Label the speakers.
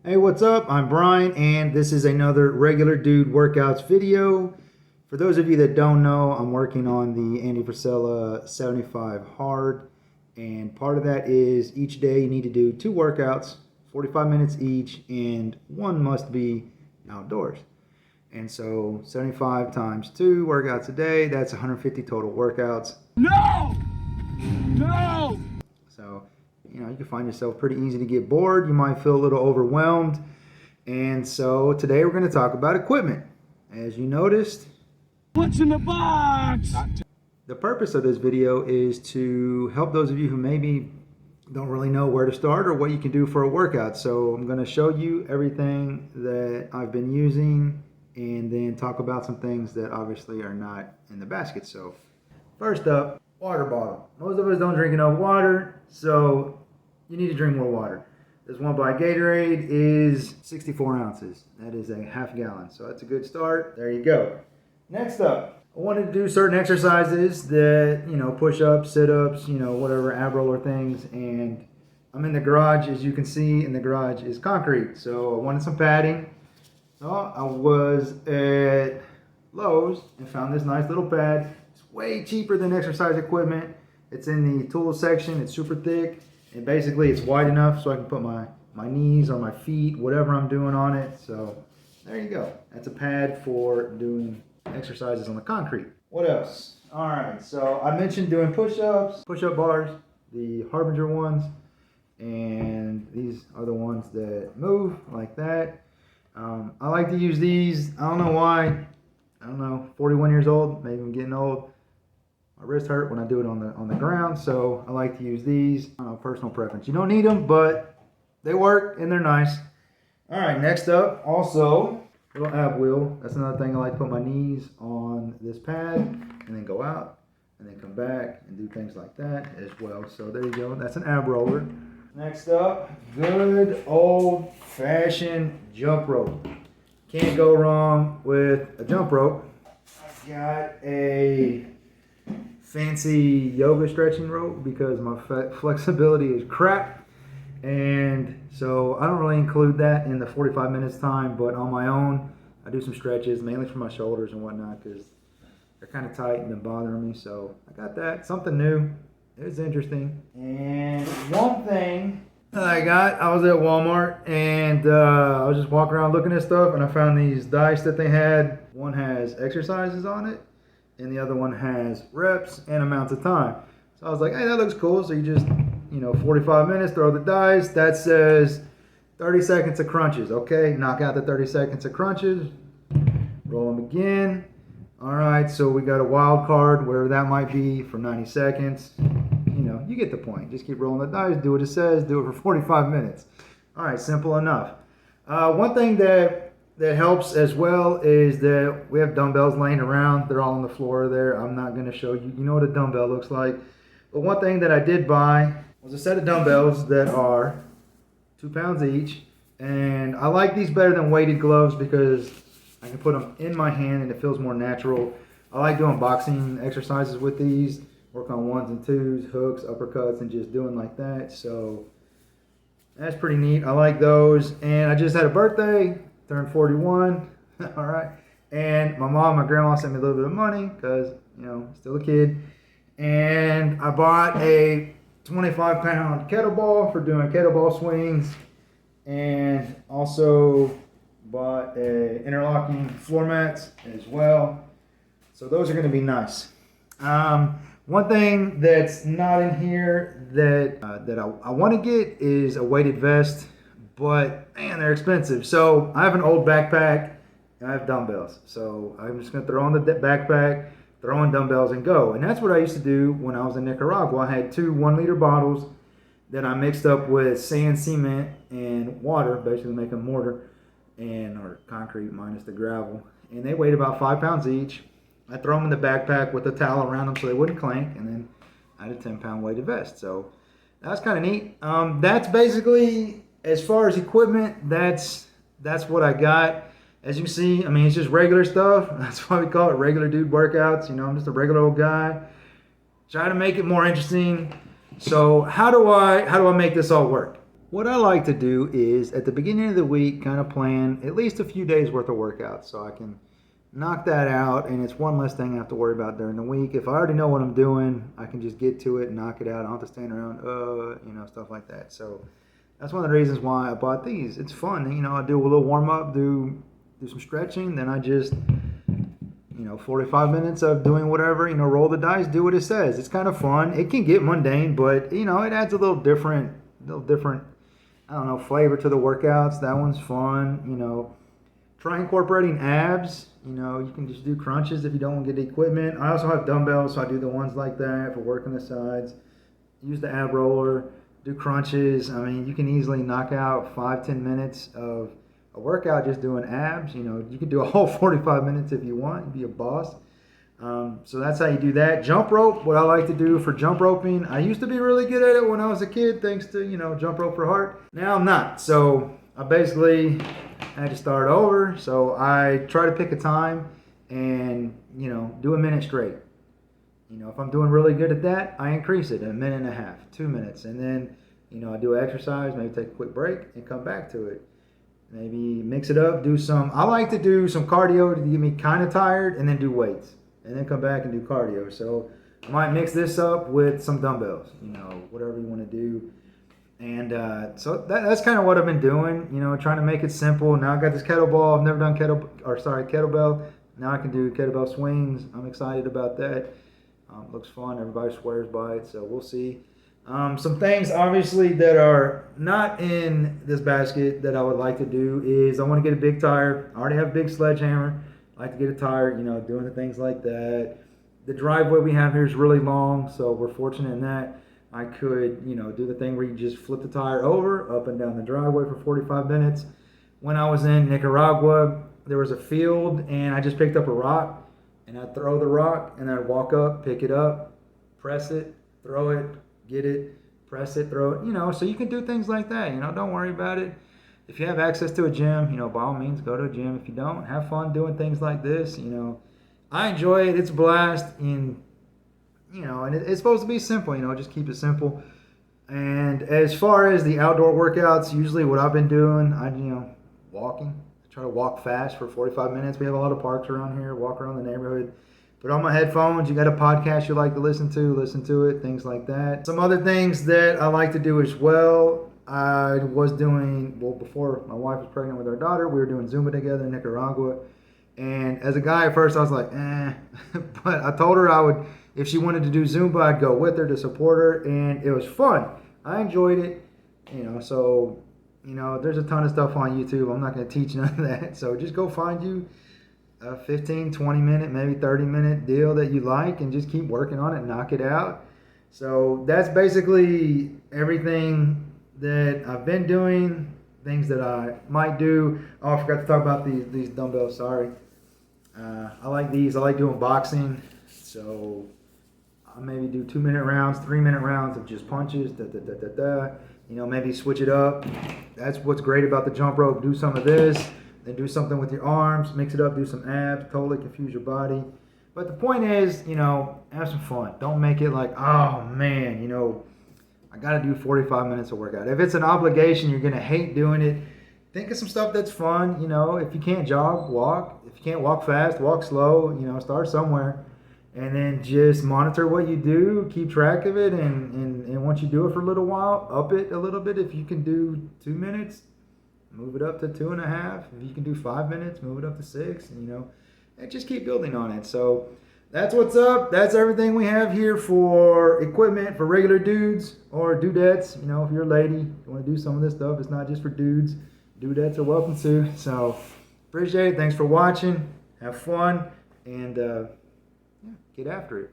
Speaker 1: Hey, what's up? I'm Brian, and this is another Regular Dude Workouts video. For those of you that don't know, I'm working on the Andy Frisella 75 Hard, and part of that is each day you need to do 2 workouts, 45 minutes each, and one must be outdoors. And so 75 times 2 workouts a day, that's 150 total workouts.
Speaker 2: No! No!
Speaker 1: So, you can find yourself pretty easy to get bored. You might feel a little overwhelmed. And so today we're going to talk about equipment. As you noticed,
Speaker 2: What's in the box?
Speaker 1: the purpose of this video is to help those of you who maybe don't really know where to start or what you can do for a workout. So I'm going to show you everything that I've been using and then talk about some things that obviously are not in the basket. So first up, water bottle. Most of us don't drink enough water, so you need to drink more water. This one by Gatorade is 64 ounces. That is a half gallon, so that's a good start. There you go. Next up, I wanted to do certain exercises that, push-ups, sit-ups, whatever, ab roller things, and I'm in the garage. As you can see, in the garage is concrete, so I wanted some padding. So I was at Lowe's and found this nice little pad. It's way cheaper than exercise equipment. It's in the tools section. It's super thick, and basically it's wide enough so I can put my knees or my feet, whatever I'm doing, on it. So there you go. That's a pad for doing exercises on the concrete. What else? All right, so I mentioned doing push-ups, push-up bars, the Harbinger ones, and these are the ones that move like that. I like to use these. I don't know why. I don't know. 41 years old. Maybe I'm getting old. My wrist hurt when I do it on the ground, so I like to use these. I don't know, personal preference. You don't need them, but they work and they're nice. All right, next up, also little ab wheel. That's another thing. I like to put my knees on this pad and then go out and then come back and do things like that as well. So there you go. That's an ab roller. Next up, good old-fashioned jump rope. Can't go wrong with a jump rope. I've got a fancy yoga stretching rope because my flexibility is crap. And so I don't really include that in the 45 minutes time, but on my own, I do some stretches, mainly for my shoulders and whatnot, because they're kind of tight and been bothering me. So I got that, something new. It's interesting. And one thing that I was at Walmart and I was just walking around looking at stuff, and I found these dice that they had. One has exercises on it and the other one has reps and amounts of time. So I was like, hey, that looks cool. So you just, 45 minutes, throw the dice. That says 30 seconds of crunches. Okay, knock out the 30 seconds of crunches. Roll them again. All right, so we got a wild card, wherever that might be, for 90 seconds. You get the point. Just keep rolling the dice, do what it says, do it for 45 minutes. All right, simple enough. One thing that helps as well is that we have dumbbells laying around. They're all on the floor there. I'm not going to show you. You know what a dumbbell looks like. But one thing that I did buy was a set of dumbbells that are 2 pounds each. And I like these better than weighted gloves because I can put them in my hand and it feels more natural. I like doing boxing exercises with these. Work on 1s and 2s, hooks, uppercuts, and just doing like that. So that's pretty neat. I like those. And I just had a birthday, turned 41. All right. And my mom, my grandma sent me a little bit of money because, still a kid. And I bought a 25-pound kettlebell for doing kettlebell swings. And also bought a interlocking floor mats as well. So those are going to be nice. One thing that's not in here that I want to get is a weighted vest, but man, they're expensive. So I have an old backpack and I have dumbbells. So I'm just going to throw on the backpack, throw in dumbbells and go. And that's what I used to do when I was in Nicaragua. I had 2 1-liter bottles that I mixed up with sand, cement, and water, basically making mortar or concrete minus the gravel. And they weighed about 5 pounds each. I throw them in the backpack with a towel around them so they wouldn't clank, and then I had a 10-pound weighted vest. So that's kind of neat. That's basically, as far as equipment, that's what I got. As you can see, it's just regular stuff. That's why we call it Regular Dude Workouts. I'm just a regular old guy. Try to make it more interesting. So how do I make this all work? What I like to do is at the beginning of the week kind of plan at least a few days worth of workouts so I can knock that out, and it's one less thing I have to worry about during the week. If I already know what I'm doing, I can just get to it and knock it out. I don't have to stand around, stuff like that. So that's one of the reasons why I bought these. It's fun. I do a little warm up, do some stretching, then I just 45 minutes of doing whatever, roll the dice, do what it says. It's kind of fun. It can get mundane, but it adds a little different, I don't know, flavor to the workouts. That one's fun. Try incorporating abs. You can just do crunches if you don't want to get the equipment. I also have dumbbells, so I do the ones like that for working the sides. Use the ab roller, do crunches. I mean, you can easily knock out 5-10 minutes of a workout just doing abs. You can do a whole 45 minutes if you want. You'd be a boss. So that's how you do that. Jump rope, what I like to do for jump roping. I used to be really good at it when I was a kid, thanks to, Jump Rope for Heart. Now I'm not. So I basically had to start over. So I try to pick a time and, do a minute straight. If I'm doing really good at that, I increase it a minute and a half, 2 minutes. And then, I do an exercise, maybe take a quick break and come back to it. Maybe mix it up, I like to do some cardio to get me kind of tired and then do weights. And then come back and do cardio. So I might mix this up with some dumbbells, whatever you want to do. And so that's kind of what I've been doing, trying to make it simple. Now I got this kettlebell. I've never done kettlebell. Now I can do kettlebell swings. I'm excited about that. Looks fun. Everybody swears by it, so we'll see. Some things, obviously, that are not in this basket that I would like to do is I want to get a big tire. I already have a big sledgehammer. I like to get a tire, doing the things like that. The driveway we have here is really long, so we're fortunate in that. I could, do the thing where you just flip the tire over, up and down the driveway for 45 minutes. When I was in Nicaragua, there was a field, and I just picked up a rock, and I'd throw the rock, and I'd walk up, pick it up, press it, throw it, get it, press it, throw it, so you can do things like that, don't worry about it. If you have access to a gym, by all means, go to a gym. If you don't, have fun doing things like this, I enjoy it. It's a blast, and it's supposed to be simple, just keep it simple. And as far as the outdoor workouts, usually what I've been doing, walking. I try to walk fast for 45 minutes. We have a lot of parks around here, walk around the neighborhood. Put on my headphones, you got a podcast you like to listen to it, things like that. Some other things that I like to do as well, I was doing, before my wife was pregnant with our daughter, we were doing Zumba together in Nicaragua. And as a guy at first, I was like, but I told her if she wanted to do Zumba, I'd go with her to support her, and it was fun. I enjoyed it, so, there's a ton of stuff on YouTube. I'm not going to teach none of that, so just go find you a 15, 20 minute, maybe 30 minute deal that you like and just keep working on it, knock it out. So that's basically everything that I've been doing, things that I might do. Oh, I forgot to talk about these dumbbells, sorry. I like these. I like doing boxing. So I maybe do 2 minute rounds, 3 minute rounds of just punches, maybe switch it up. That's what's great about the jump rope. Do some of this, then do something with your arms, mix it up, do some abs, totally confuse your body. But the point is, have some fun. Don't make it like, oh man, I got to do 45 minutes of workout. If it's an obligation, you're going to hate doing it. Think of some stuff that's fun. If you can't jog, walk. If you can't walk fast, walk slow. Start somewhere. And then just monitor what you do, keep track of it. And once you do it for a little while, up it a little bit. If you can do 2 minutes, move it up to 2.5. If you can do 5 minutes, move it up to 6. And just keep building on it. So that's what's up. That's everything we have here for equipment for regular dudes or dudettes. If you're a lady, you want to do some of this stuff, it's not just for dudes. Dudettes are welcome too. So appreciate it. Thanks for watching. Have fun and get after it.